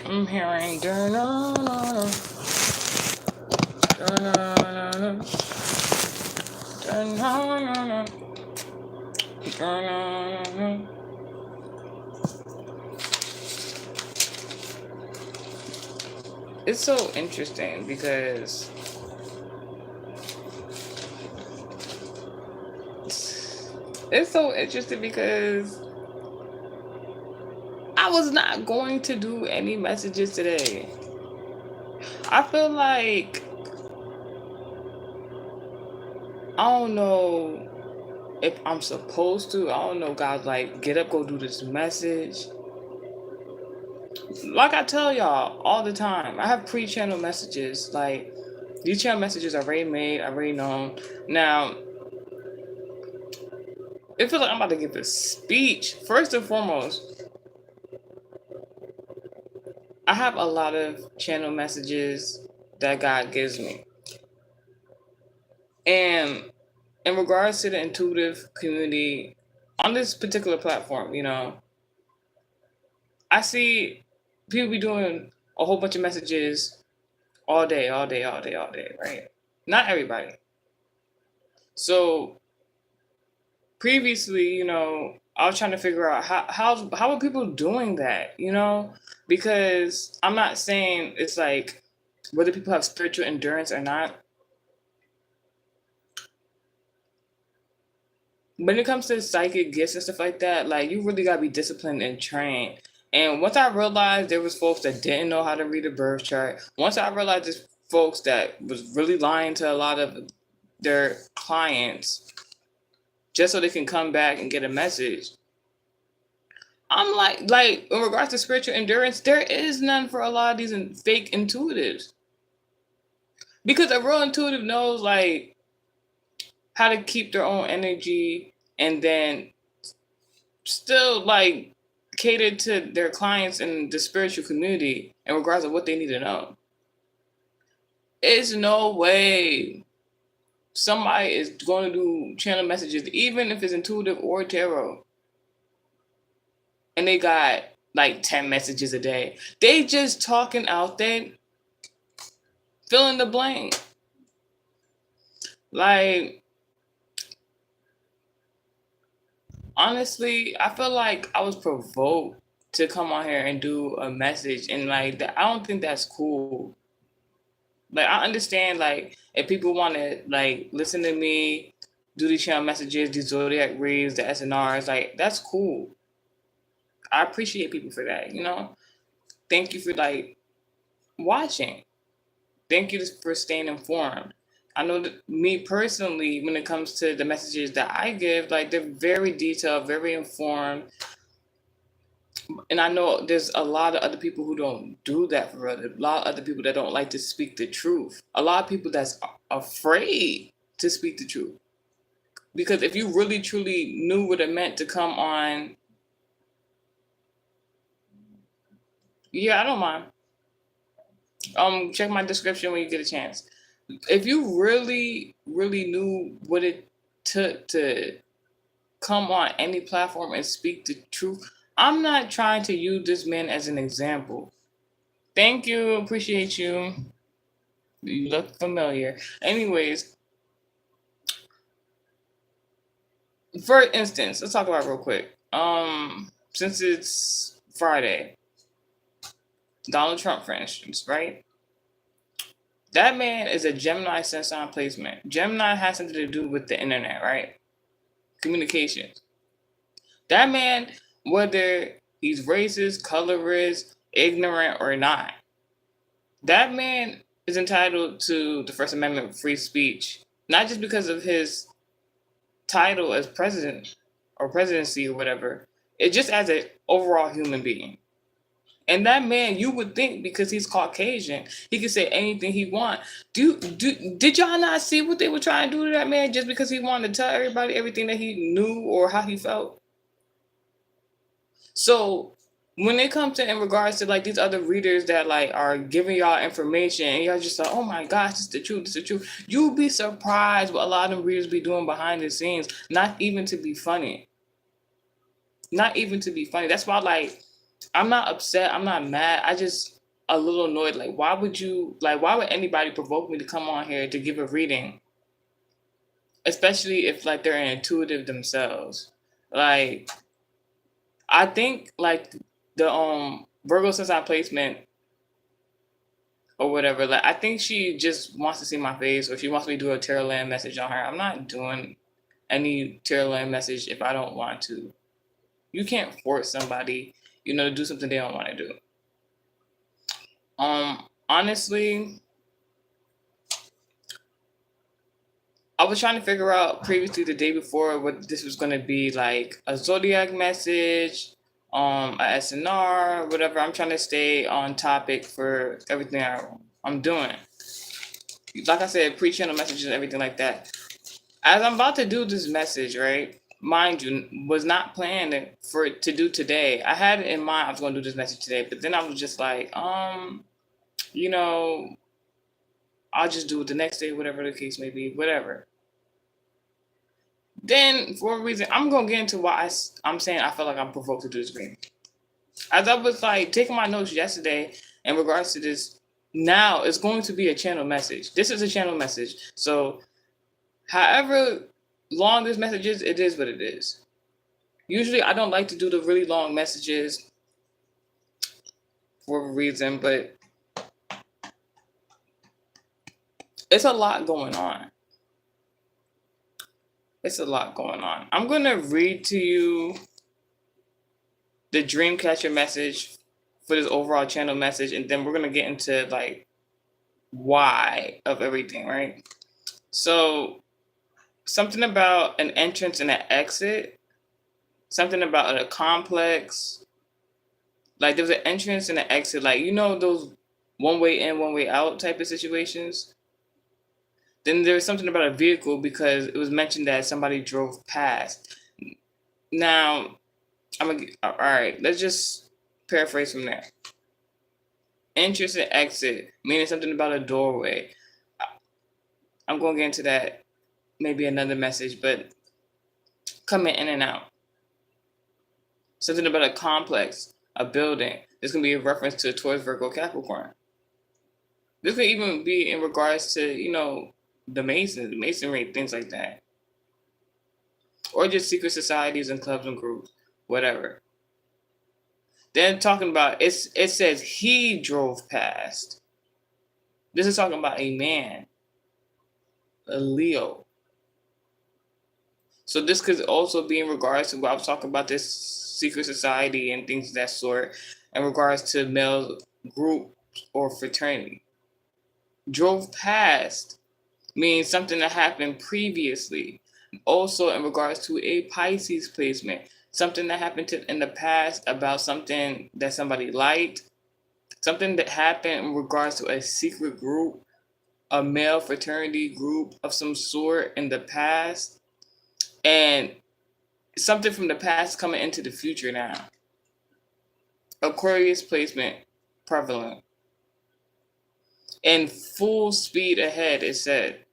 I'm hearing da-na-na-na, da-na-na-na, da-na-na-na, da-na-na-na. It's so interesting because it's so interesting because I was not going to do any messages today. I feel like I don't know if I'm supposed to. I don't know, guys. Like, get up, go do this message. Like I tell y'all all the time, I have pre-channel messages. Like, these channel messages are already made, already known. Now, it feels like I'm about to give a speech. First and foremost, I have a lot of channel messages that God gives me. And in regards to the intuitive community on this particular platform, I see people be doing a whole bunch of messages all day, all day, all day, all day, right? Not everybody. So previously, I was trying to figure out how are people doing that, Because I'm not saying it's like whether people have spiritual endurance or not. When it comes to psychic gifts and stuff like that, like you really gotta be disciplined and trained. And once I realized there was folks that didn't know how to read a birth chart, once I realized there's folks that was really lying to a lot of their clients just so they can come back and get a message. I'm like in regards to spiritual endurance, there is none for a lot of these fake intuitives. Because a real intuitive knows like how to keep their own energy and then still like cater to their clients in the spiritual community in regards to what they need to know. It's no way somebody is going to do channel messages, even if it's intuitive or tarot, and they got like 10 messages a day. They just talking out there, fill in the blank. Like, honestly, I feel like I was provoked to come on here and do a message, and like that, I don't think that's cool. Like, I understand, like, if people want to like listen to me do these channel messages, these zodiac reads, the SNRs, like that's cool. I appreciate people for that. Thank you for like watching. Thank you for staying informed. I know that me personally, when it comes to the messages that I give, like they're very detailed, very informed. And I know there's a lot of other people who don't do that for other, a lot of other people that don't like to speak the truth. A lot of people that's afraid to speak the truth. Because if you really truly knew what it meant to come on, yeah, I don't mind. Check my description when you get a chance. If you really, really knew what it took to come on any platform and speak the truth, I'm not trying to use this man as an example. Thank you, appreciate you. You look familiar. Anyways, for instance, let's talk about it real quick. Since it's Friday, Donald Trump, for instance, right? That man is a Gemini sun sign placement. Gemini has something to do with the internet, right? Communications. That man, whether he's racist, colorist, ignorant, or not, that man is entitled to the First Amendment free speech, not just because of his title as president or presidency or whatever. It's just as an overall human being. And that man, you would think because he's Caucasian, he could say anything he want. Did y'all not see what they were trying to do to that man just because he wanted to tell everybody everything that he knew or how he felt? So when it comes to in regards to like these other readers that like are giving y'all information and y'all just like, oh my gosh, this is the truth, this is the truth. You'll be surprised what a lot of them readers be doing behind the scenes, not even to be funny. Not even to be funny. That's why like I'm not upset, I'm not mad. a little annoyed. Like, why would anybody provoke me to come on here to give a reading, especially if like they're intuitive themselves? Like, I think like the Virgo Sunshine placement or whatever. Like, I think she just wants to see my face, or she wants me to do a tarot land message on her. I'm not doing any tarot land message if I don't want to. You can't force somebody, to do something they don't want to do. Honestly, I was trying to figure out previously the day before what this was gonna be, like a zodiac message, a SNR, whatever. I'm trying to stay on topic for everything I'm doing. Like I said, pre-channel messages and everything like that. As I'm about to do this message, right? Mind you, was not planned for it to do today. I had it in mind I was gonna do this message today, but then I was just like, you know, I'll just do it the next day, whatever the case may be, whatever. Then, for a reason, I'm gonna get into why I'm saying I feel like I'm provoked to do this reading. As I was like taking my notes yesterday in regards to this, now it's going to be a channel message. This is a channel message. So, however long this message is, it is what it is. Usually, I don't like to do the really long messages for a reason, but it's a lot going on. It's a lot going on. I'm going to read to you the Dreamcatcher message for this overall channel message, and then we're going to get into like why of everything, right? So, something about an entrance and an exit, something about a complex. Like there's an entrance and an exit, like those one way in, one way out type of situations. Then there's something about a vehicle because it was mentioned that somebody drove past. Now, all right, let's just paraphrase from there. Entrance and exit, meaning something about a doorway. I'm going to get into that maybe another message, but coming in and out. Something about a complex, a building. This can be a reference to Taurus, Virgo, Capricorn. This could even be in regards to, the masonry, things like that. Or just secret societies and clubs and groups, whatever. Then talking about, it says he drove past. This is talking about a man, a Leo. So this could also be in regards to what I was talking about, this secret society and things of that sort, in regards to male group or fraternity. Drove past means something that happened previously. Also in regards to a Pisces placement, something that happened in the past about something that somebody liked, something that happened in regards to a secret group, a male fraternity group of some sort in the past, and something from the past coming into the future now. Aquarius placement prevalent. And full speed ahead, it said.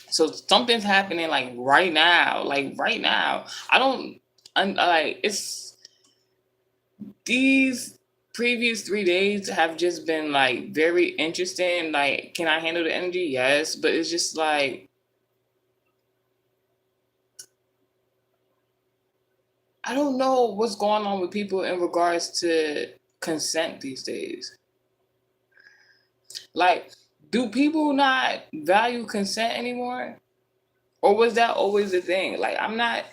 So something's happening like right now. It's these previous 3 days have just been like very interesting. Like, can I handle the energy? Yes. But it's just like, I don't know what's going on with people in regards to consent these days. Like, do people not value consent anymore? Or was that always the thing? Like, I'm not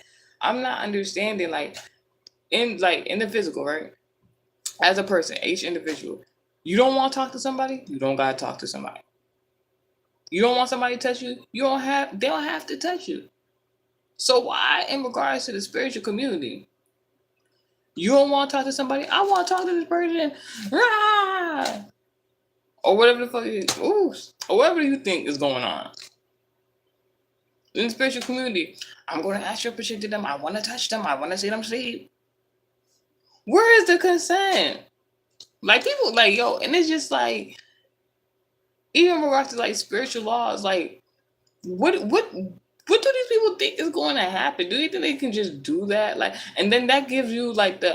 understanding, like in the physical, right? As a person, each individual, you don't want to talk to somebody, you don't gotta talk to somebody. You don't want somebody to touch you, they don't have to touch you. So why, in regards to the spiritual community, you don't want to talk to somebody, I want to talk to this person, rah! Or whatever the fuck it is, or whatever you think is going on. In the spiritual community, I'm going to astral-project to them, I want to touch them, I want to see them sleep. Where is the consent? Like, people, like, yo, and it's just like, even in regards to like spiritual laws, like, what do these people think is going to happen? Do you think they can just do that? Like, and then that gives you like the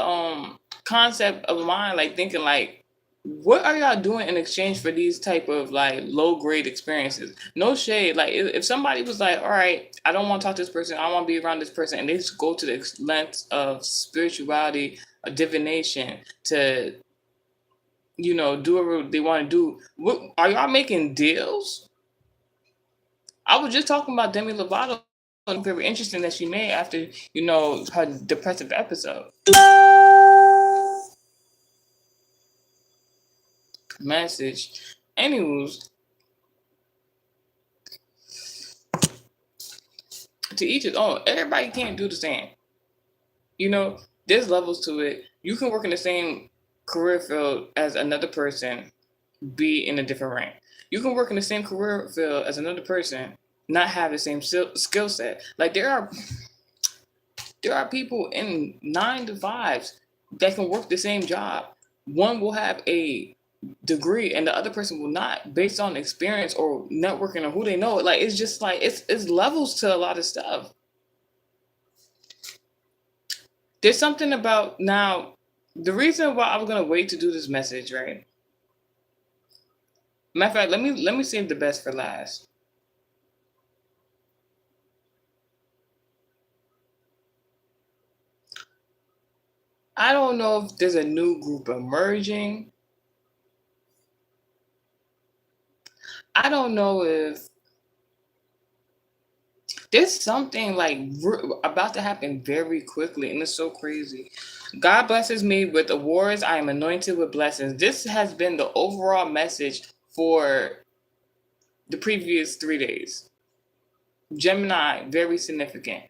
concept of mind, like thinking like, What are y'all doing in exchange for these type of like low grade experiences? No shade. Like if somebody was like, all right, I don't want to talk to this person, I want to be around this person, and they just go to the length of spirituality, divination to do whatever they want to do. What are y'all making deals? I was just talking about Demi Lovato. Very interesting that she made after her depressive episode. Message. Anyways, to each his own. Everybody can't do the same. There's levels to it. You can work in the same career field as another person, be in a different rank. You can work in the same career field as another person, not have the same skill set. Like there are people in 9 to 5s that can work the same job. One will have a degree and the other person will not, based on experience or networking or who they know. Like it's just like it's levels to a lot of stuff. There's something about now. The reason why I was gonna wait to do this message, right? Matter of fact, let me save the best for last. I don't know if there's a new group emerging. I don't know if there's something like about to happen very quickly, and it's so crazy. God blesses me with awards. I am anointed with blessings. This has been the overall message for the previous 3 days. Gemini, very significant.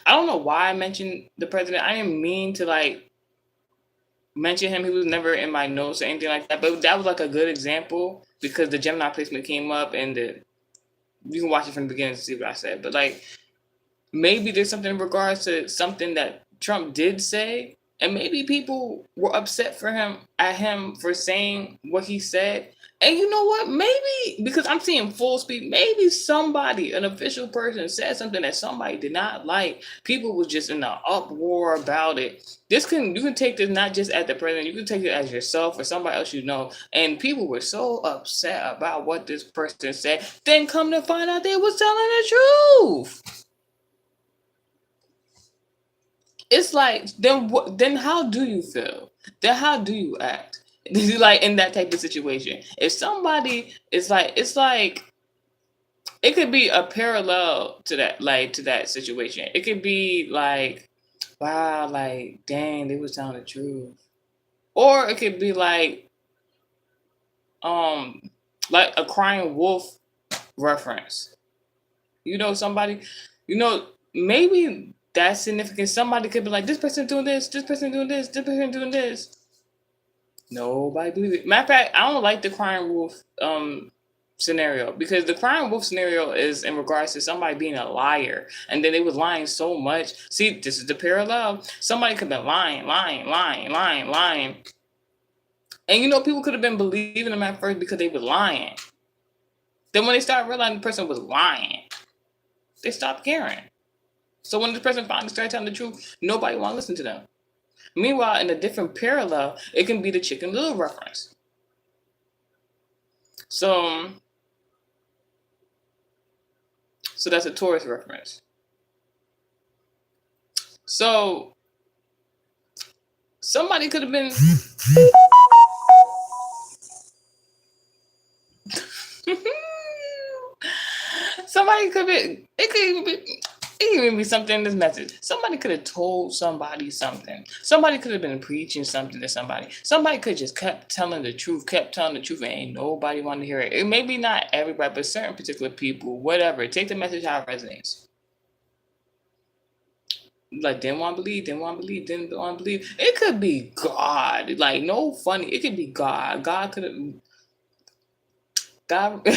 I don't know why I mentioned the president. I didn't mean to like mention him. He was never in my notes or anything like that. But that was like a good example because the Gemini placement came up and you can watch it from the beginning to see what I said. But like maybe there's something in regards to something that Trump did say, and maybe people were upset at him for saying what he said. And you know what? Maybe because I'm seeing full speed, maybe somebody, an official person, said something that somebody did not like. People were just in an uproar about it. You can take this not just at the president, you can take it as yourself or somebody else you know. And people were so upset about what this person said. Then come to find out they was telling the truth. It's like then how do you feel? Then how do you act? Like in that type of situation. If somebody is like it's like it could be a parallel to that, like to that situation. It could be like, wow, like dang, they was telling the truth. Or it could be um like a crying wolf reference. Somebody, maybe that's significant. Somebody could be like, this person doing this person doing this person doing this. Nobody believe it. Matter of fact, I don't like the crying wolf scenario because the crying wolf scenario is in regards to somebody being a liar and then they was lying so much. See, this is the parallel. Somebody could have been lying. And people could have been believing them at first because they were lying. Then when they started realizing the person was lying, they stopped caring. So when the person finally started telling the truth, nobody want to listen to them. Meanwhile, in a different parallel, it can be the Chicken Little reference. So that's a Taurus reference. So somebody could have been somebody could be it could even be something in this message. Somebody could have told somebody something. Somebody could have been preaching something to somebody. Somebody could just kept telling the truth, and ain't nobody want to hear it. It may be not everybody, but certain particular people, whatever. Take the message how it resonates. Like didn't want to believe. It could be God. Like no funny. It could be God. God could have. God.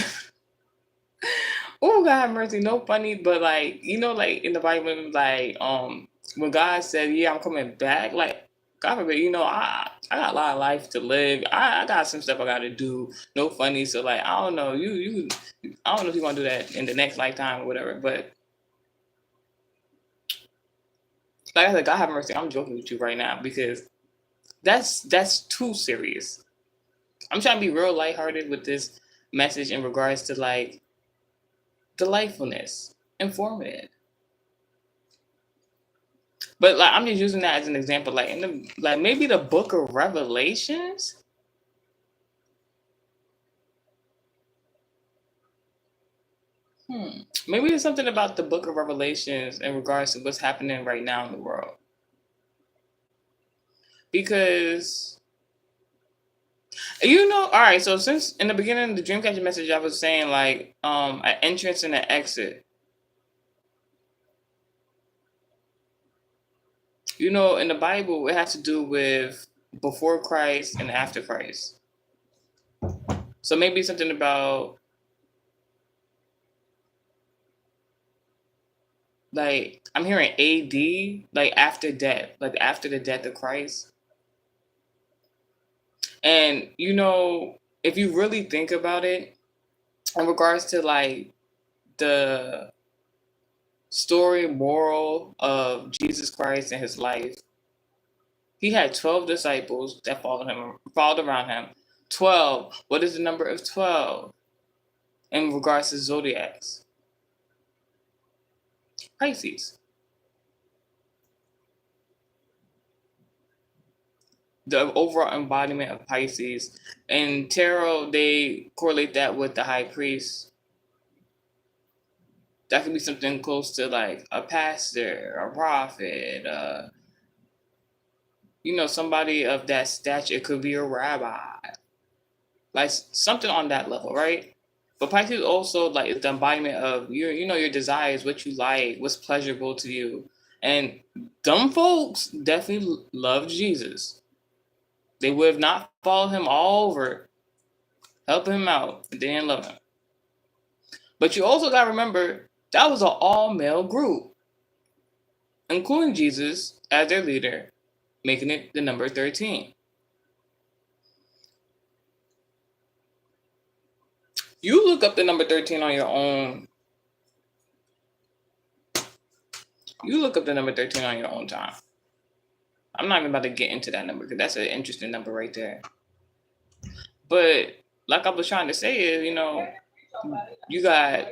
Oh, God have mercy. No funny, but like like in the Bible, like when God said, "Yeah, I'm coming back," like God forbid, I got a lot of life to live. I got some stuff I got to do. No funny. So like I don't know. I don't know if you want to do that in the next lifetime or whatever. But Like I said, God have mercy. I'm joking with you right now because that's too serious. I'm trying to be real lighthearted with this message in regards to like delightfulness, informative. But like I'm just using that as an example. Like in the like maybe the book of Revelations. Maybe there's something about the book of Revelations in regards to what's happening right now in the world. Because all right, so since in the beginning of the Dreamcatcher message I was saying like an entrance and an exit. In the Bible it has to do with before Christ and after Christ. So maybe something about like I'm hearing AD, like after death, like after the death of Christ. And if you really think about it, in regards to like the story moral of Jesus Christ and his life, he had 12 disciples that followed around him. 12. What is the number of 12 in regards to zodiacs? Pisces. The overall embodiment of Pisces. And tarot, they correlate that with the high priest. That could be something close to like a pastor, a prophet, somebody of that stature. It could be a rabbi, like something on that level, right? But Pisces also like is the embodiment of your desires, what you like, what's pleasurable to you, and dumb folks definitely love Jesus. They would have not followed him all over, helping him out, but they didn't love him. But you also got to remember that was an all-male group, including Jesus as their leader, making it the number 13. You look up the number 13 on your own. You look up the number 13 on your own time. I'm not even about to get into that number because that's an interesting number right there. But like I was trying to say is, you got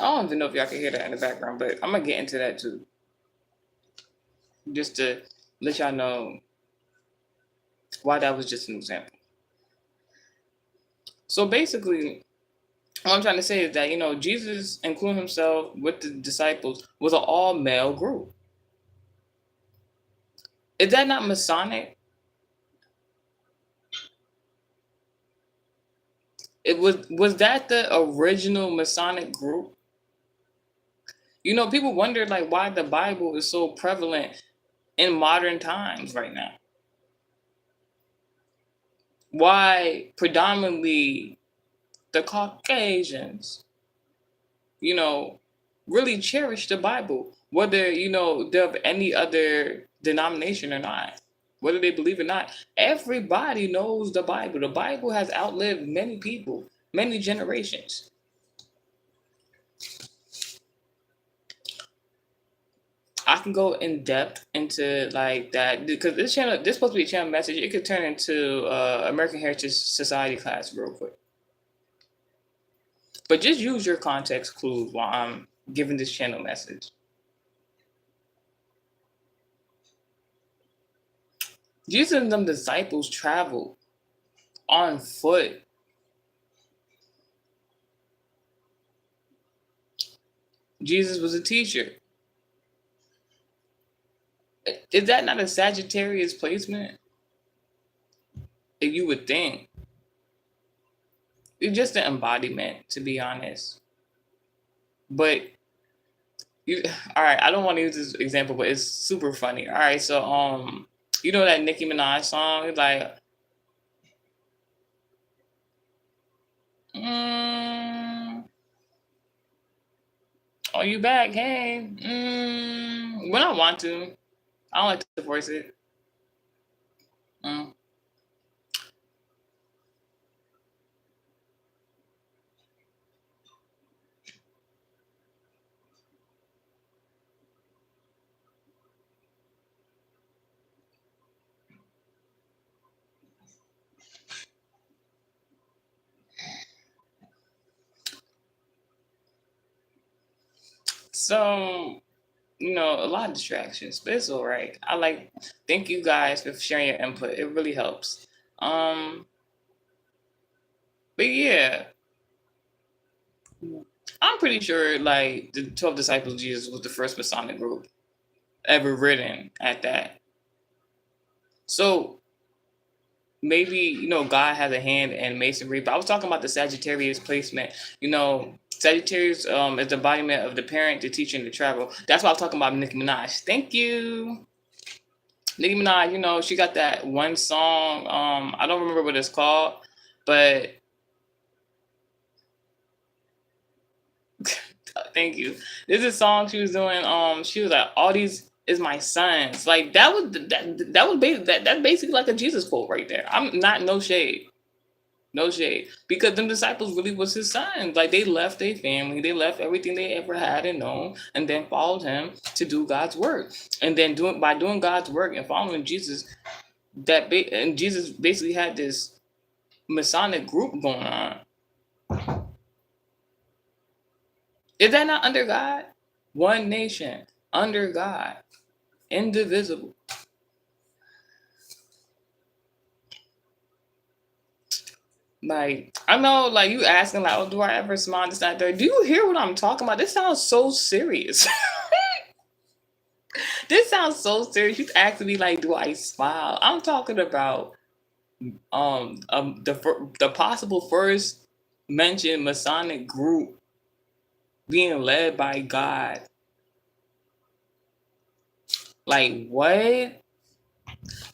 I don't even know if y'all can hear that in the background, but I'm gonna get into that too. Just to let y'all know why that was just an example. So basically, what I'm trying to say is that, Jesus, including himself with the disciples, was an all-male group. Is that not Masonic? Was that the original Masonic group? People wonder like why the Bible is so prevalent in modern times right now. Why predominantly the Caucasians, really cherish the Bible, whether, they're of any other denomination or not, whether they believe or not. Everybody knows the Bible. The Bible has outlived many people, many generations. I can go in depth into like that because this is supposed to be a channel message. It could turn into American Heritage Society class real quick. But just use your context clues while I'm giving this channel message. Jesus and them disciples traveled on foot. Jesus was a teacher. Is that not a Sagittarius placement? If you would think. It's just an embodiment, to be honest. But all right, I don't want to use this example, but it's super funny. All right, so that Nicki Minaj song? It's like, are you back? Hey, when I want to, I don't like to voice it. So, a lot of distractions, but it's all right. Thank you guys for sharing your input. It really helps. Um, but yeah, I'm pretty sure like the 12 disciples of Jesus was the first Masonic group ever written at that. So maybe God has a hand in masonry, but I was talking about the Sagittarius placement. Sagittarius is the embodiment of the parent, the teacher, and the travel. That's why I was talking about Nicki Minaj. Thank you. Nicki Minaj, she got that one song. I don't remember what it's called, but thank you. There's a song she was doing. She was like, "All these is my sons." Like that's basically like a Jesus quote right there. I'm not no shade. No shade. Because them disciples really was his sons. Like they left their family, they left everything they ever had and known, and then followed him to do God's work. And then doing God's work and following Jesus, and Jesus basically had this Masonic group going on. Is that not under God? One nation, under God, indivisible. Like, I know, like, you asking, like, oh, do I ever smile this, that, third? Do you hear what I'm talking about? This sounds so serious. This sounds so serious. You asking me, like, do I smile? I'm talking about the possible first mentioned Masonic group being led by God. Like, what?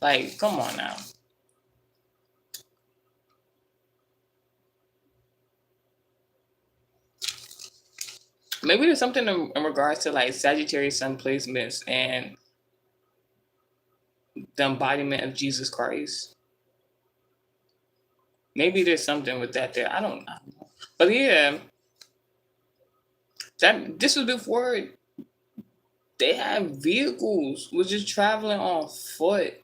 Like, come on now. Maybe there's something in regards to like Sagittarius sun placements and the embodiment of Jesus Christ. Maybe there's something with that there. I don't know. But yeah, this was before they had vehicles, was just traveling on foot.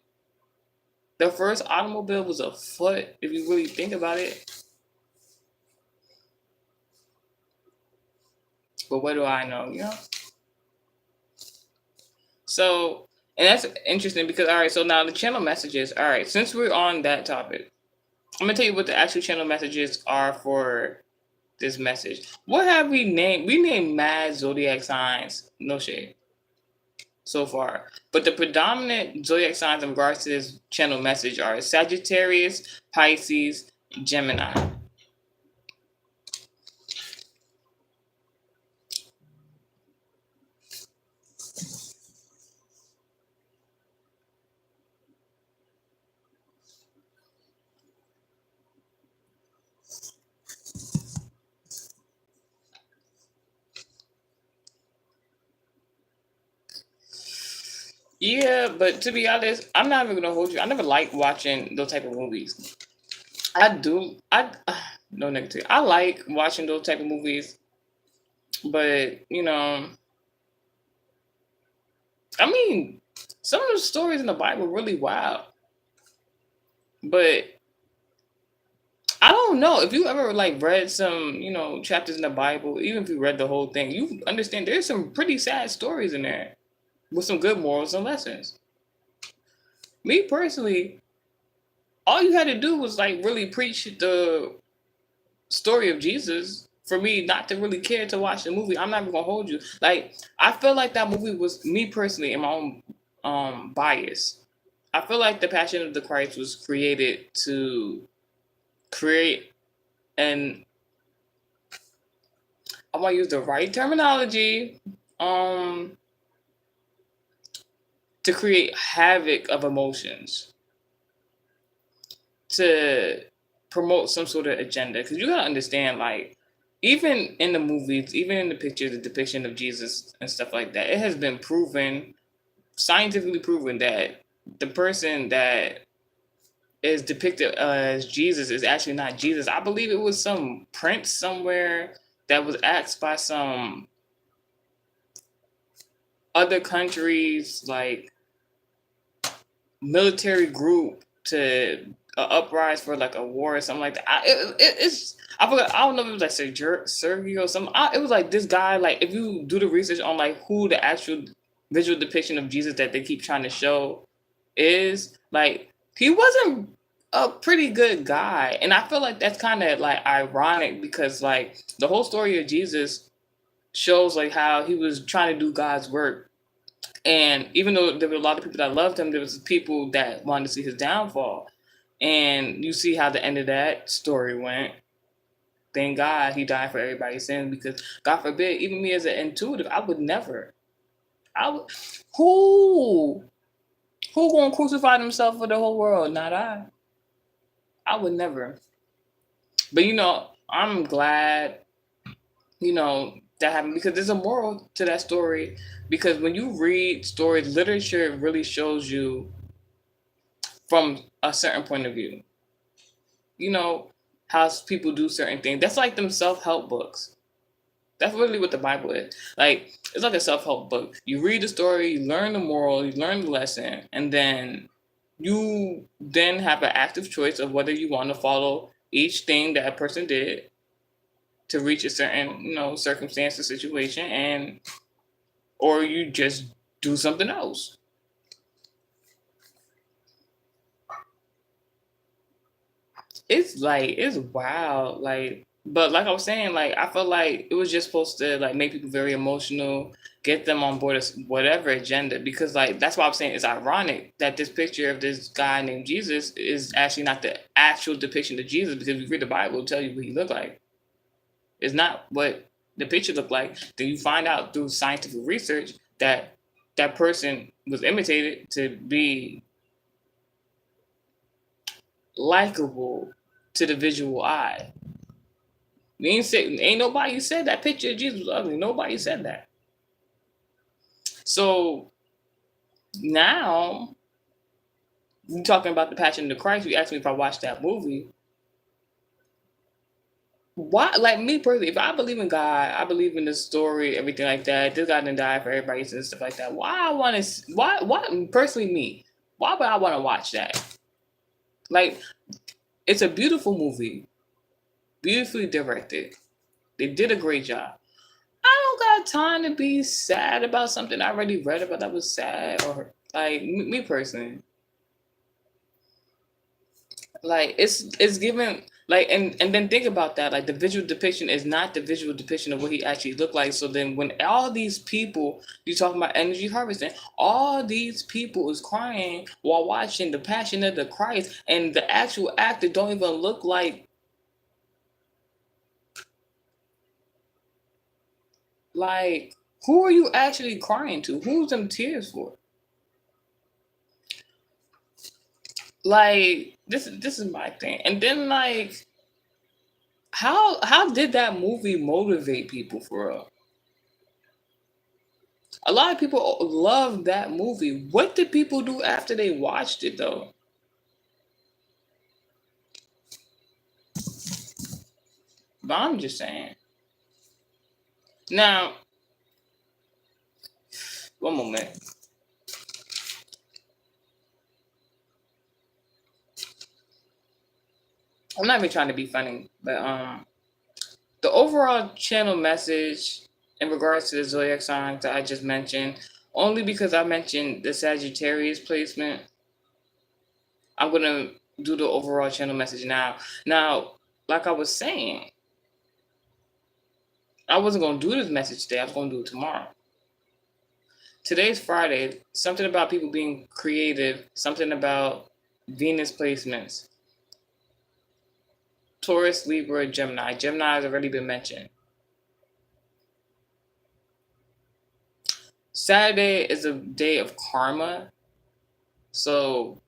The first automobile was a foot, if you really think about it. But what do I know? So, and that's interesting because, all right, so now the channel messages, all right, since we're on that topic, I'm going to tell you what the actual channel messages are for this message. What have we named? We named mad zodiac signs, no shade, so far. But the predominant zodiac signs in regards to this channel message are Sagittarius, Pisces, Gemini. Yeah, but to be honest, I'm not even gonna hold you. I never like watching those type of movies. I do. No negative. I like watching those type of movies, but I mean, some of the stories in the Bible really wild. But I don't know if you ever like read some, chapters in the Bible. Even if you read the whole thing, you understand there's some pretty sad stories in there with some good morals and lessons. Me personally, all you had to do was like really preach the story of Jesus for me not to really care to watch the movie. I'm not even gonna hold you. Like I feel like that movie was me personally in my own bias. I feel like the Passion of the Christ was created to create and I want to use the right terminology um to create havoc of emotions to promote some sort of agenda because you gotta understand like even in the movies, even in the pictures, the depiction of Jesus and stuff like that, it has been proven, scientifically proven, that the person that is depicted as Jesus is actually not Jesus. I believe it was some prince somewhere that was asked by some other countries like military group to uprise for like a war or something like that. It's I forgot. I don't know if it was like Sergio or something. It was like this guy. Like if you do the research on like who the actual visual depiction of Jesus that they keep trying to show is, like he wasn't a pretty good guy, and I feel like that's kind of like ironic because like the whole story of Jesus shows like how he was trying to do God's work. And even though there were a lot of people that loved him, there was people that wanted to see his downfall. And you see how the end of that story went. Thank God he died for everybody's sins, because God forbid, even me as an intuitive, I would never. I would. Who? Who gonna crucify themselves for the whole world? Not I. I would never. But I'm glad that happened, because there's a moral to that story. Because when you read stories, literature really shows you from a certain point of view. How people do certain things. That's like them self-help books. That's really what the Bible is. Like, it's like a self-help book. You read the story, you learn the moral, you learn the lesson, and then you then have an active choice of whether you want to follow each thing that a person did to reach a certain, circumstance or situation, or you just do something else. It's wild. But like I was saying, I felt like it was just supposed to make people very emotional, get them on board with whatever agenda. Because that's why I'm saying it's ironic that this picture of this guy named Jesus is actually not the actual depiction of Jesus, because if you read the Bible, it'll tell you what he looked like. It's not what the picture looked like. Then you find out through scientific research that that person was imitated to be likable to the visual eye. Ain't nobody said that picture of Jesus was ugly. Nobody said that. So now we talking about the Passion of the Christ. You asked me if I watched that movie. Why? Like me personally, if I believe in God, I believe in the story, everything like that. This guy didn't die for everybody and stuff like that. Why I want to? Why personally me? Why would I want to watch that? Like, it's a beautiful movie, beautifully directed. They did a great job. I don't got time to be sad about something I already read about that was sad, or me personally. It's given and then think about that. Like, the visual depiction is not the visual depiction of what he actually looked like. So then when all these people, you talking about energy harvesting, all these people is crying while watching the Passion of the Christ, and the actual actor don't even look like who are you actually crying to? Who's them tears for? This is my thing. And then how did that movie motivate people for real? A lot of people love that movie. What did people do after they watched it though? But I'm just saying. Now, one moment. I'm not even trying to be funny, but the overall channel message in regards to the zodiac signs that I just mentioned, only because I mentioned the Sagittarius placement, I'm gonna do the overall channel message now. Now, like I was saying, I wasn't gonna do this message today. I was gonna do it tomorrow. Today's Friday. Something about people being creative. Something about Venus placements. Taurus, Libra, Gemini. Gemini has already been mentioned. Saturday is a day of karma. So,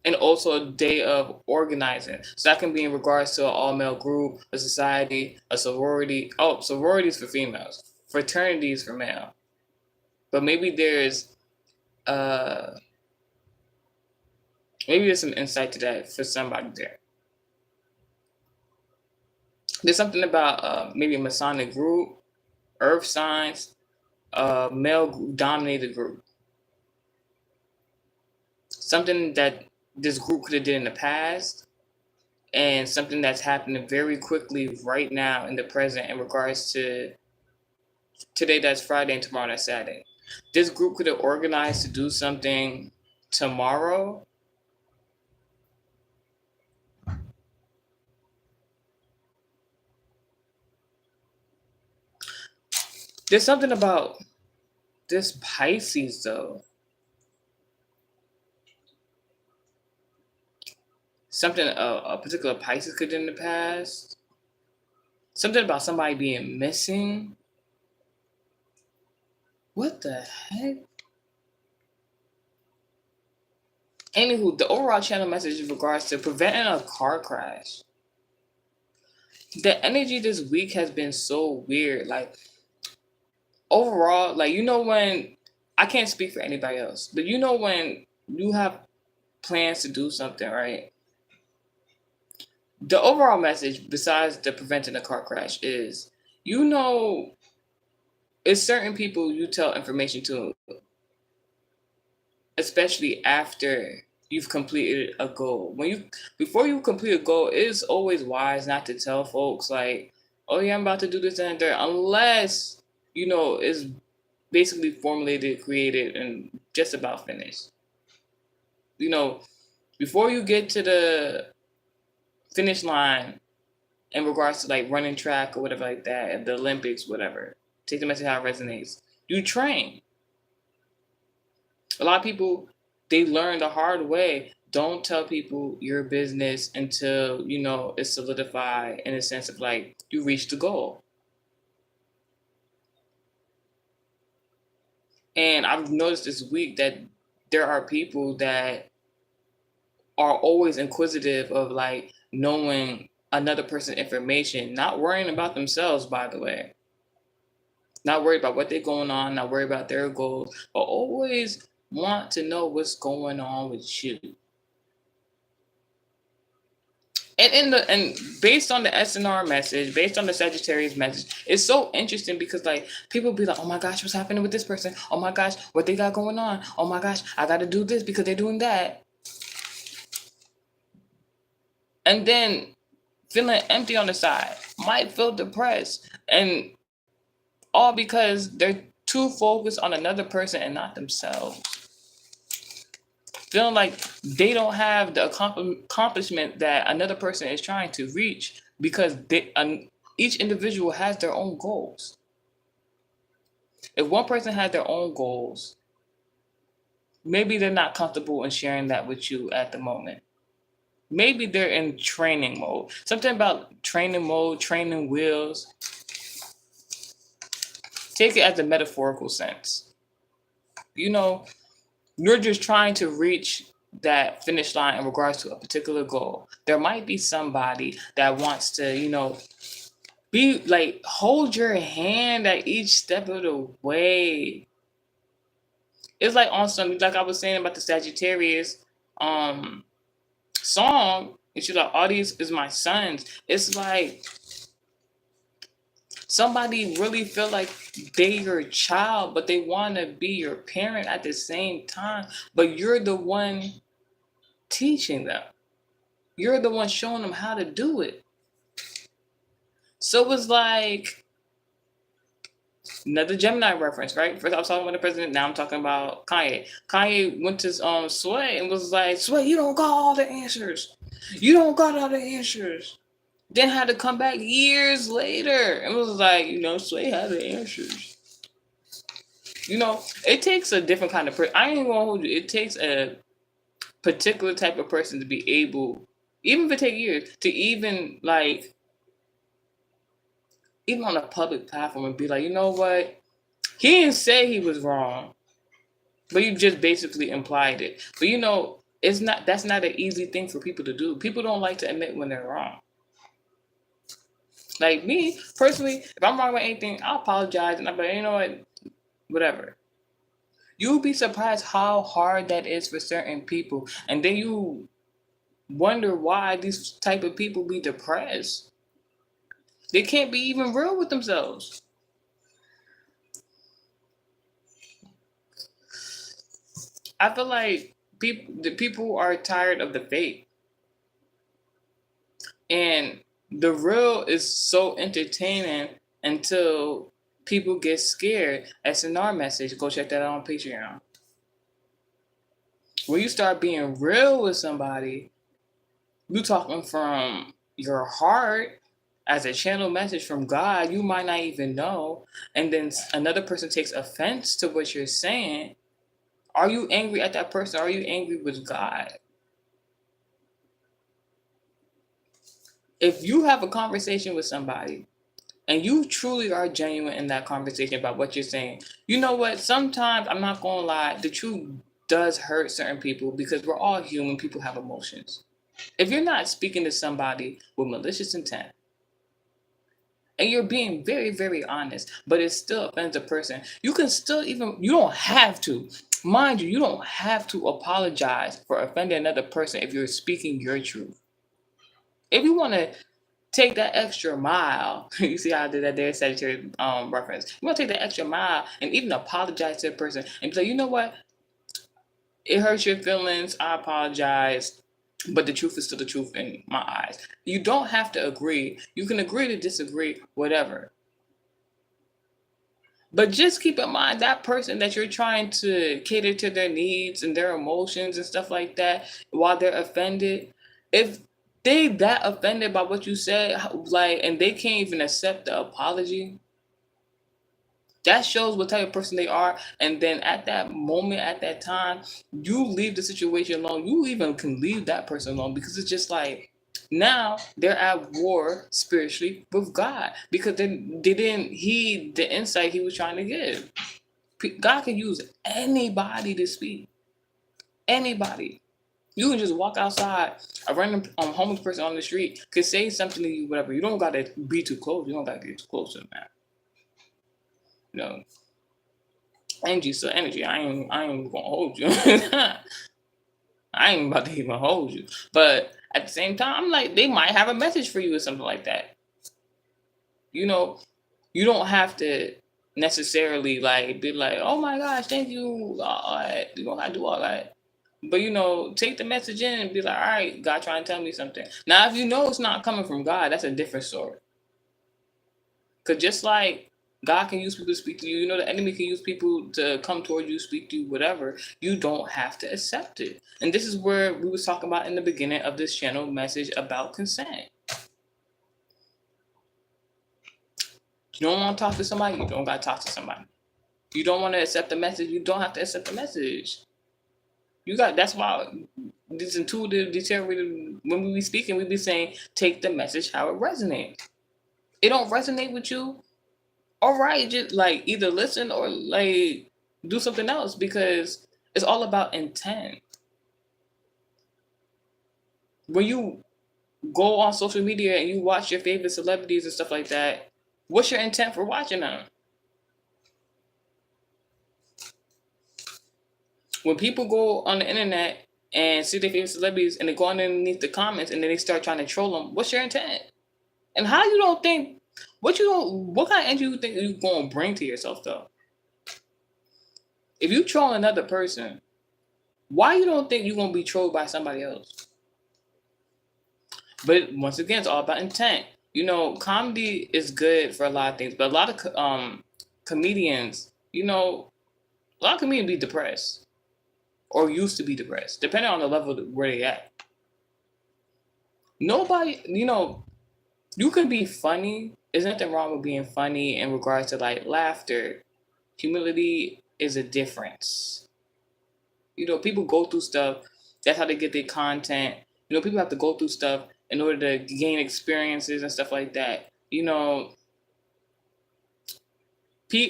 and also a day of organizing. So that can be in regards to an all-male group, a society, a sorority. Oh, sororities for females. Fraternities for male. But uh maybe there's some insight to that for somebody there. There's something about maybe a Masonic group, earth signs, male dominated group. Something that this group could have did in the past, and something that's happening very quickly right now in the present in regards to today that's Friday and tomorrow that's Saturday. This group could have organized to do something tomorrow. There's something about this Pisces though. Something a particular Pisces could do in the past. Something about somebody being missing. What the heck? Anywho, the overall channel message in regards to preventing a car crash. The energy this week has been so weird. Like, overall, like, when I can't speak for anybody else, but when you have plans to do something, right? The overall message, besides the preventing a car crash, is it's certain people you tell information to, especially after you've completed a goal. Before you complete a goal, it's always wise not to tell folks like, "Oh yeah, I'm about to do this and that," unless it's basically formulated, created, and just about finished. Before you get to the finish line in regards to like running track or whatever like that, at the Olympics, whatever. Take the message how it resonates. You train. A lot of people, they learn the hard way. Don't tell people your business until it's solidified in a sense of like you reach the goal. And I've noticed this week that there are people that are always inquisitive of like knowing another person's information, not worrying about themselves, by the way. Not worried about what they're going on, not worried about their goals, but always want to know what's going on with you. And based on the SNR message, based on the Sagittarius message, it's so interesting because like people be like, "Oh my gosh, what's happening with this person? Oh my gosh, what they got going on? Oh my gosh, I got to do this because they're doing that." And then feeling empty on the side, might feel depressed, and all because they're too focused on another person and not themselves. Feeling like they don't have the accomplishment that another person is trying to reach because each individual has their own goals. If one person has their own goals, maybe they're not comfortable in sharing that with you at the moment. Maybe they're in training mode. Something about training mode, training wheels. Take it as a metaphorical sense. You're just trying to reach that finish line in regards to a particular goal. There might be somebody that wants to, be like, hold your hand at each step of the way. It's like on some, like I was saying about the Sagittarius song, and she's like, "All these is my sons." It's like somebody really feel like they your child, but they want to be your parent at the same time, but you're the one teaching them. You're the one showing them how to do it. So it's like another Gemini reference, right? First I was talking about the president, now I'm talking about Kanye. Kanye went to Sway and was like, "Sway, you don't got all the answers. You don't got all the answers." Then had to come back years later and was like, Sway had the answers. It takes a different kind of person. I ain't gonna hold you. It takes a particular type of person to be able, even if it take years, to even like, even on a public platform and be like, "You know what? He didn't say he was wrong, but you just basically implied it." But that's not an easy thing for people to do. People don't like to admit when they're wrong. Like me, personally, if I'm wrong with anything, I'll apologize and I'm like, "You know what? Whatever." You'll be surprised how hard that is for certain people. And then you wonder why these type of people be depressed. They can't be even real with themselves. I feel like The people are tired of the fake, and the real is so entertaining until people get scared. SNR message. Go check that out on Patreon. When you start being real with somebody, you talking from your heart as a channel message from God, you might not even know, and then another person takes offense to what you're saying. Are you angry at that person? Are you angry with God? If you have a conversation with somebody and you truly are genuine in that conversation about what you're saying, you know what? Sometimes, I'm not gonna lie, the truth does hurt certain people because we're all human. People have emotions. If you're not speaking to somebody with malicious intent and you're being very, very honest, but it still offends a person, you can still you don't have to. Mind you, you don't have to apologize for offending another person if you're speaking your truth. If you want to take that extra mile, you see how I did that there, Sagittarius reference. You want to take that extra mile and even apologize to a person and be like, you know what? It hurts your feelings. I apologize. But the truth is still the truth in my eyes. You don't have to agree. You can agree to disagree, whatever. But just keep in mind that person that you're trying to cater to their needs and their emotions and stuff like that while they're offended. If they that offended by what you said, like, and they can't even accept the apology, that shows what type of person they are. And then at that moment, at that time, you leave the situation alone. You even can leave that person alone because it's just like now they're at war spiritually with God because they didn't heed the insight he was trying to give. God can use anybody to speak. Anybody. You can just walk outside. A random homeless person on the street could say something to you, whatever. You don't gotta be too close. You don't gotta get too close to them, man. You know, energy's still energy. I ain't gonna hold you. I ain't about to even hold you. But at the same time, I'm like, they might have a message for you or something like that. You know, you don't have to necessarily like be like, oh my gosh, thank you. All right. You don't have to do all that. But take the message in and be like, all right, God trying to tell me something. Now, if you know it's not coming from God, that's a different story. Because just like God can use people to speak to you, the enemy can use people to come toward you, speak to you, whatever. You don't have to accept it. And this is where we was talking about in the beginning of this channel message about consent. You don't want to talk to somebody, you don't got to talk to somebody. You don't want to accept the message, you don't have to accept the message. That's why this intuitive, deteriorated, when we be speaking, we be saying, take the message how it resonates. It don't resonate with you, all right, just like either listen or like do something else because it's all about intent. When you go on social media and you watch your favorite celebrities and stuff like that, what's your intent for watching them? When people go on the internet and see their favorite celebrities and they go underneath the comments and then they start trying to troll them, what's your intent? And how you don't think what kind of energy you think you gonna bring to yourself though? If you troll another person, why you don't think you're gonna be trolled by somebody else? But once again, it's all about intent. Comedy is good for a lot of things, but a lot of comedians, a lot of comedians be depressed or used to be depressed, depending on the level where they at. Nobody, you can be funny. There's nothing wrong with being funny in regards to like laughter. Humility is a difference. People go through stuff. That's how they get their content. People have to go through stuff in order to gain experiences and stuff like that.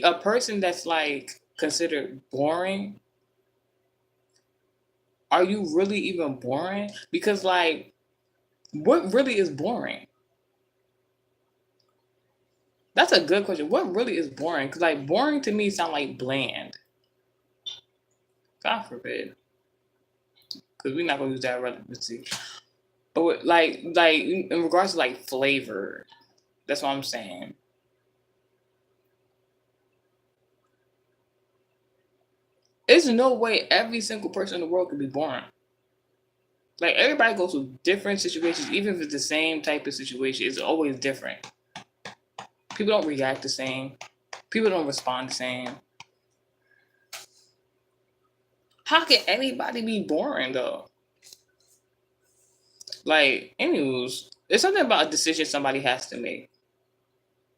A person that's like considered boring, are you really even boring? Because like, what really is boring? That's a good question. What really is boring? Because like boring to me sound like bland. God forbid. Because we're not gonna use that relevancy. But like in regards to like flavor, that's what I'm saying. There's no way every single person in the world could be boring. Like everybody goes through different situations, even if it's the same type of situation, it's always different. People don't react the same. People don't respond the same. How can anybody be boring though? Like, anyways, there's something about a decision somebody has to make.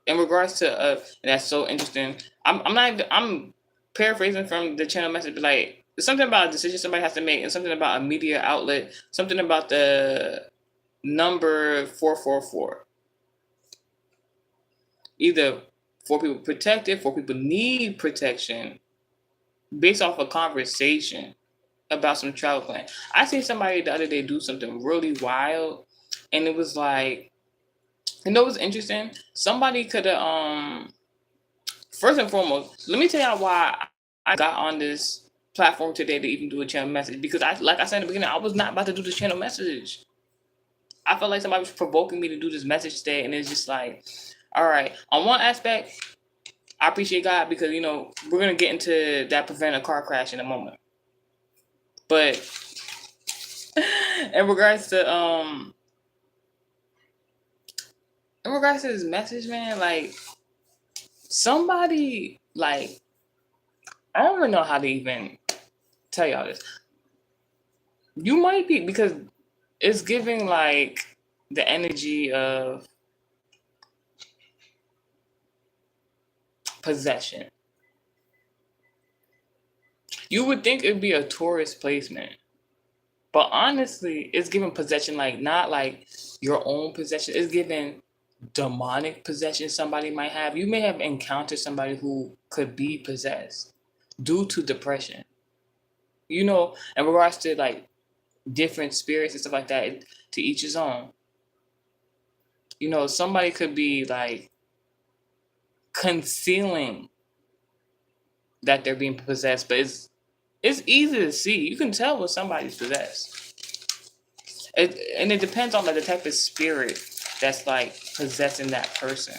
In regards to and that's so interesting. I'm not even, I'm paraphrasing from the channel message, but like there's something about a decision somebody has to make, and something about a media outlet, something about the number 444. Either 4 people protected, 4 people need protection, based off a conversation about some travel plan. I seen somebody the other day do something really wild, and it was like, what's interesting? Somebody could have first and foremost, let me tell y'all why I got on this platform today to even do a channel message, because like I said in the beginning, I was not about to do this channel message. I felt like somebody was provoking me to do this message today, and it's just like, all right, on one aspect, I appreciate God because we're gonna get into that prevent a car crash in a moment. But in regards to this message, man, like somebody, like, I don't even know how to even tell y'all this. You might be, because it's giving like the energy of possession. You would think it'd be a tourist placement, but honestly, it's giving possession, like not like your own possession. It's giving demonic possession somebody might have. You may have encountered somebody who could be possessed due to depression. In regards to like different spirits and stuff like that, to each his own. Somebody could be like concealing that they're being possessed, but it's easy to see. You can tell when somebody's possessed. And it depends on like the type of spirit that's like possessing that person.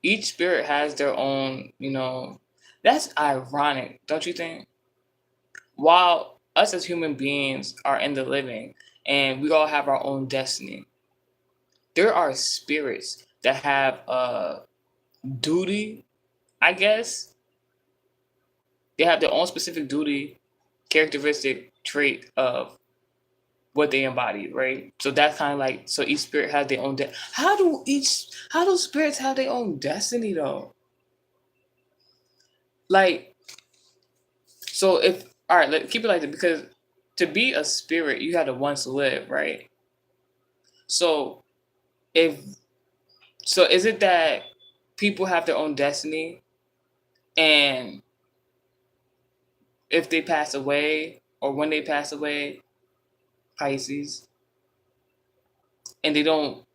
Each spirit has their own, that's ironic, don't you think? While us as human beings are in the living and we all have our own destiny, there are spirits that have a duty, I guess. They have their own specific duty, characteristic trait of what they embody, right? So that's kind of like, so each spirit has their own how do spirits have their own destiny though? Like, so if, all right, keep it like that, because to be a spirit, you had to once live, right? So is it that people have their own destiny, and if they pass away or when they pass away, Pisces, and they don't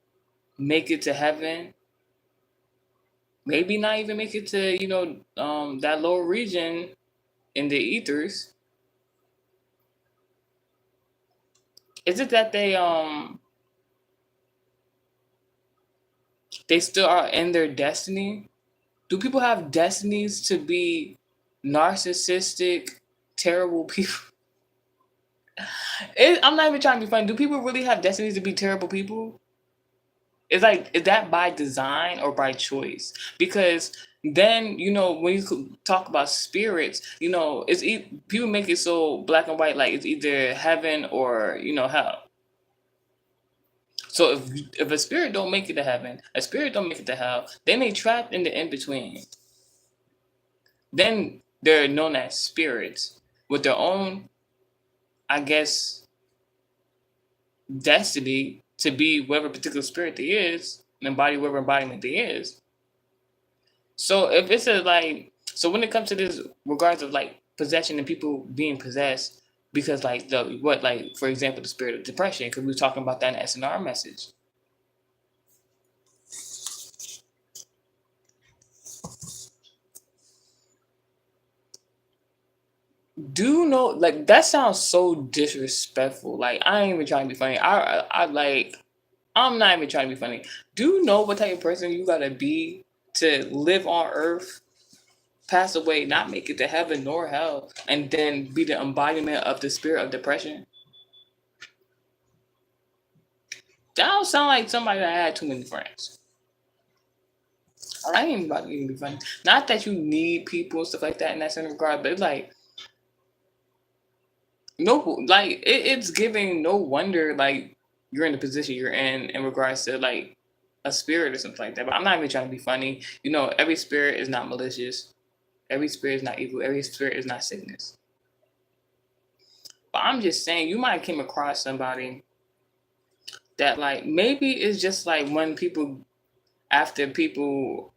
make it to heaven, maybe not even make it to that lower region in the ethers, is it that they still are in their destiny? Do people have destinies to be narcissistic, terrible people? I'm not even trying to be funny. Do people really have destinies to be terrible people? It's like, is that by design or by choice? Because then, when you talk about spirits, people make it so black and white, like it's either heaven or, hell. So if a spirit don't make it to heaven, a spirit don't make it to hell, then they trapped in the in-between. Then they're known as spirits with their own, I guess, destiny to be whatever particular spirit they is, and embody whatever embodiment they is. So if it's so when it comes to this regards of like possession and people being possessed, because like for example, the spirit of depression, because we were talking about that in the SNR message. Do you know, like, that sounds so disrespectful. Like, I ain't even trying to be funny. I'm not even trying to be funny. Do you know what type of person you gotta be to live on earth, pass away, not make it to heaven nor hell, and then be the embodiment of the spirit of depression? That don't sound like somebody that had too many friends. I ain't about to even be funny. Not that you need people and stuff like that in that certain regard, but it's like no, like it's giving no wonder like you're in the position you're in regards to like a spirit or something like that. But I'm not even trying to be funny. You know, every spirit is not malicious. Every spirit is not evil. Every spirit is not sickness. But I'm just saying, you might came across somebody that like maybe it's just like when people after people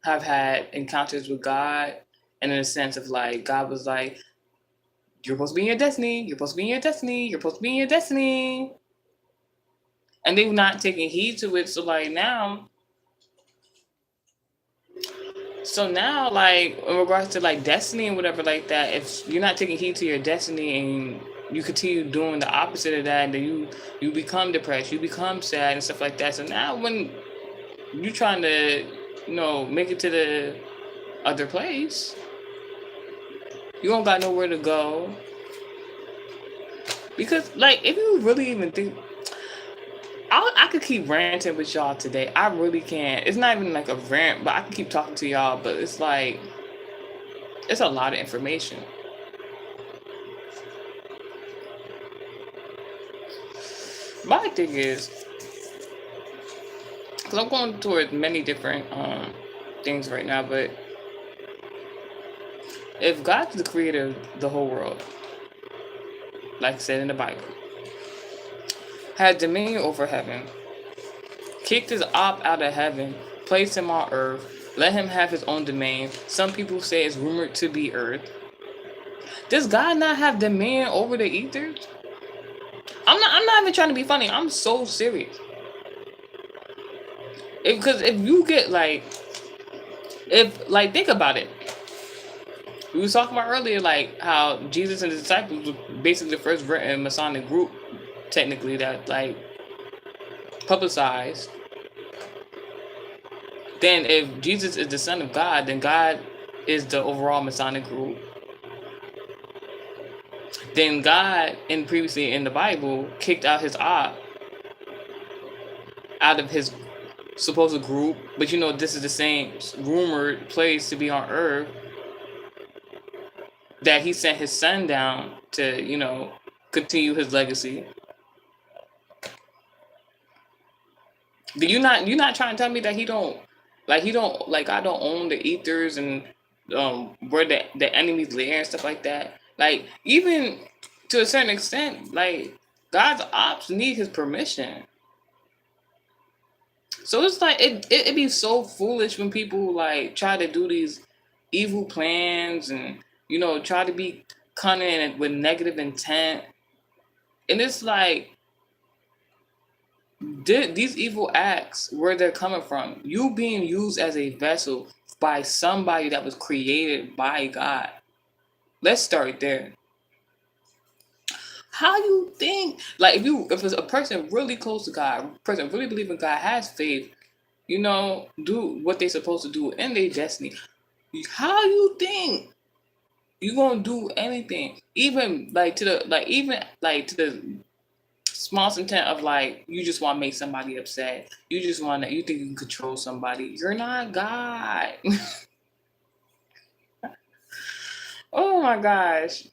have had encounters with God, and in a sense of like God was like, "You're supposed to be in your destiny. You're supposed to be in your destiny. You're supposed to be in your destiny," and they're not taking heed to it. So now, like in regards to like destiny and whatever like that, if you're not taking heed to your destiny and you continue doing the opposite of that, then you become depressed, you become sad and stuff like that. So now when you trying to, make it to the other place, you don't got nowhere to go. Because like if you really even think I could keep ranting with y'all today. I really can. It's not even like a rant, but I can keep talking to y'all, but it's like it's a lot of information. My thing is, because I'm going towards many different things right now, but if God's the creator of the whole world, like I said in the Bible, had dominion over heaven, kicked his op out of heaven, placed him on earth, let him have his own domain. Some people say it's rumored to be earth. Does God not have dominion over the ethers? I'm not even trying to be funny. I'm so serious. Because if you get like, if like think about it, we was talking about earlier like how Jesus and the disciples were basically the first written Masonic group, technically that like publicized. Then if Jesus is the Son of God, then God is the overall Masonic group. Then God, previously in the Bible, kicked out his op out of his supposed group, but this is the same rumored place to be on earth that he sent his son down to, continue his legacy. You're not trying to tell me that he don't like I don't own the ethers and where the enemy's lair and stuff like that. Like even to a certain extent, like God's ops need his permission. So it's like it'd be so foolish when people like try to do these evil plans and try to be cunning and with negative intent. And it's like these evil acts, where they're coming from, you being used as a vessel by somebody that was created by God. Let's start there. How you think like if it's a person really close to God, a person really believe in God, has faith, do what they supposed to do in their destiny, how you think you gonna do anything, even like to the smallest intent of like you just want to make somebody upset, you think you can control somebody? You're not God. Oh my gosh.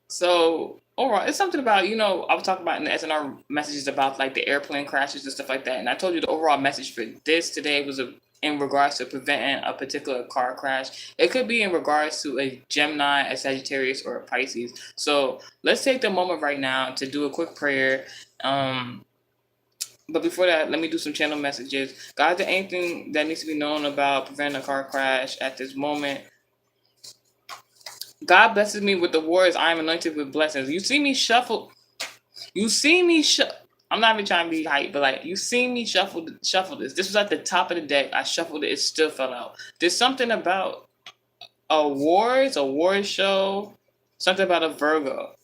So overall, it's something about, I was talking about in the SNR messages about like the airplane crashes and stuff like that. And I told you the overall message for this today was in regards to preventing a particular car crash. It could be in regards to a Gemini, a Sagittarius, or a Pisces. So let's take the moment right now to do a quick prayer. But before that, let me do some channel messages. God, is there anything that needs to be known about preventing a car crash at this moment? God blesses me with the words, I am anointed with blessings. You see me shuffle. You see me I'm not even trying to be hype, but like you see me shuffle this. This was at the top of the deck. I shuffled it. It still fell out. There's something about awards, award show, something about a Virgo.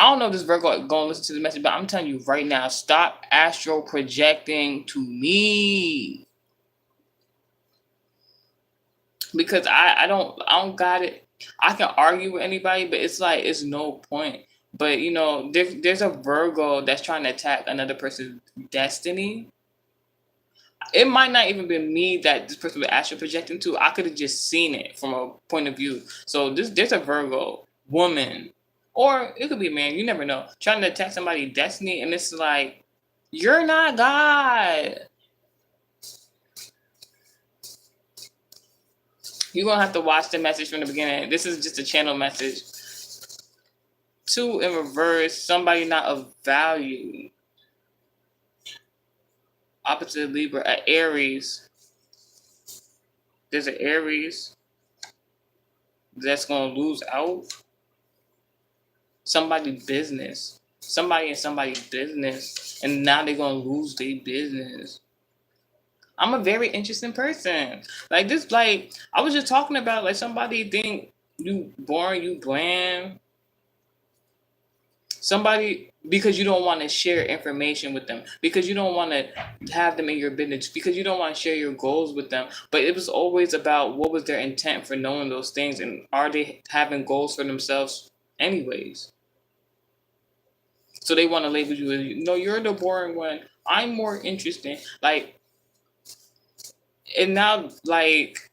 I don't know if this Virgo gonna listen to the message, but I'm telling you right now, stop astral projecting to me. Because I don't got it. I can argue with anybody, but it's like it's no point. But there's a Virgo that's trying to attack another person's destiny. It might not even be me that this person was astral projecting to. I could have just seen it from a point of view. So there's a Virgo woman, or it could be a man. You never know. Trying to attack somebody's destiny, and it's like you're not God. You're gonna have to watch the message from the beginning. This is just a channel message. 2 in reverse, somebody not of value. Opposite Libra, at Aries. There's an Aries that's gonna lose out. Somebody's business. Somebody in somebody's business. And now they're gonna lose their business. I'm a very interesting person. Like this, like I was just talking about, like somebody think you boring, you bland. Somebody, because you don't want to share information with them, because you don't want to have them in your business, because you don't want to share your goals with them. But it was always about what was their intent for knowing those things, and are they having goals for themselves anyways? So they want to label you as, no, you're the boring one. I'm more interesting. Like, and now, like,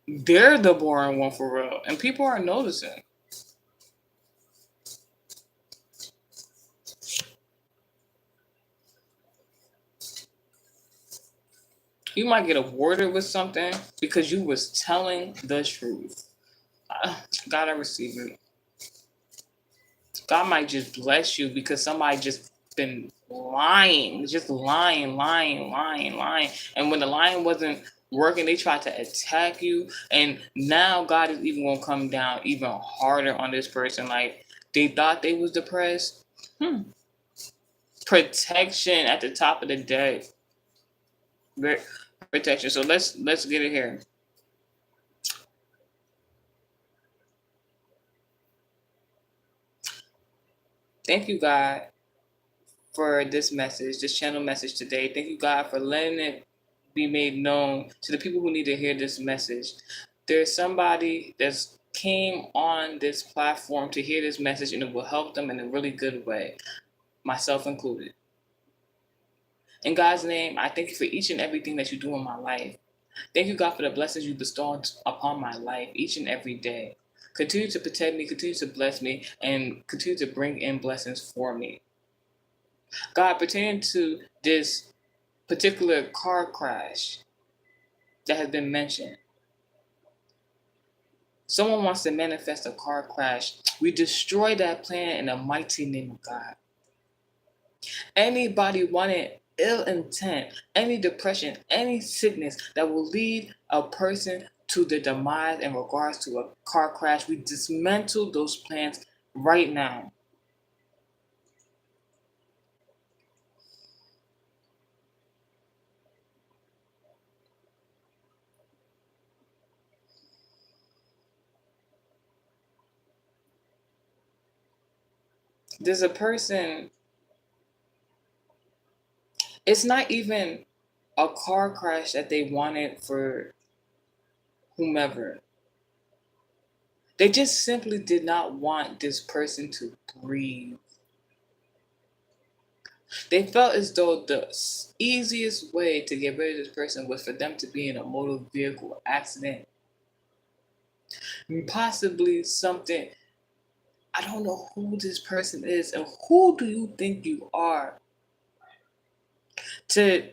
they're the boring one for real. And people are noticing. You might get awarded with something because you was telling the truth. God, I receive it. God might just bless you because somebody just been lying, just lying. And when the lying wasn't working, they tried to attack you. And now God is even going to come down even harder on this person. Like, they thought they was depressed. Protection at the top of the deck. Protection. So let's get it here. Thank you, God, for this message, this channel message today. Thank you, God, for letting it be made known to the people who need to hear this message. There's somebody that's came on this platform to hear this message, and it will help them in a really good way, myself included. In God's name, I thank you for each and everything that you do in my life. Thank you, God, for the blessings you bestow upon my life each and every day. Continue to protect me, continue to bless me, and continue to bring in blessings for me. God, pertaining to this particular car crash that has been mentioned, someone wants to manifest a car crash. We destroy that plan in the mighty name of God. Anybody wanting ill intent, any depression, any sickness that will lead a person to the demise in regards to a car crash, we dismantle those plans right now. There's a person, it's not even a car crash that they wanted for whomever. They just simply did not want this person to breathe. They felt as though the easiest way to get rid of this person was for them to be in a motor vehicle accident. Possibly something. I don't know who this person is, and who do you think you are to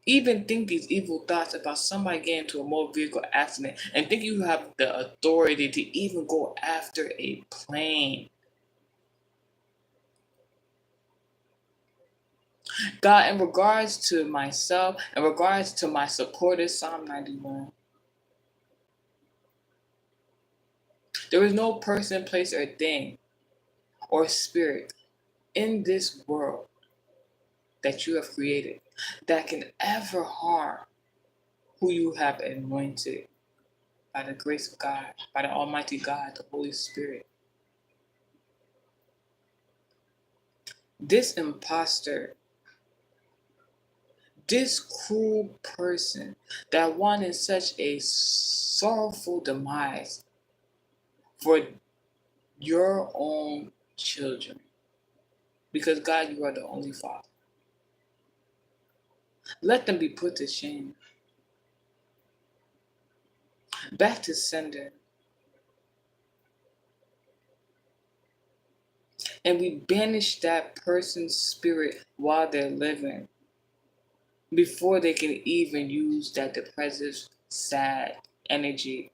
even think these evil thoughts about somebody getting into a motor vehicle accident and think you have the authority to even go after a plane. God, in regards to myself, in regards to my supporters, Psalm 91, there is no person, place, or thing or spirit in this world that you have created that can ever harm who you have anointed by the grace of God, by the Almighty God, the Holy Spirit. this imposter, this cruel person that wanted such a sorrowful demise for your own children. Because God, you are the only Father. Let them be put to shame. Back to sender. And we banish that person's spirit while they're living before they can even use that depressive, sad energy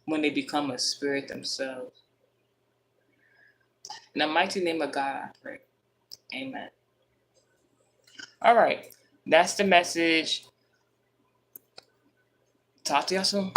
when they become a spirit themselves. In the mighty name of God, I pray. Amen. All right. That's the message. Talk to y'all soon.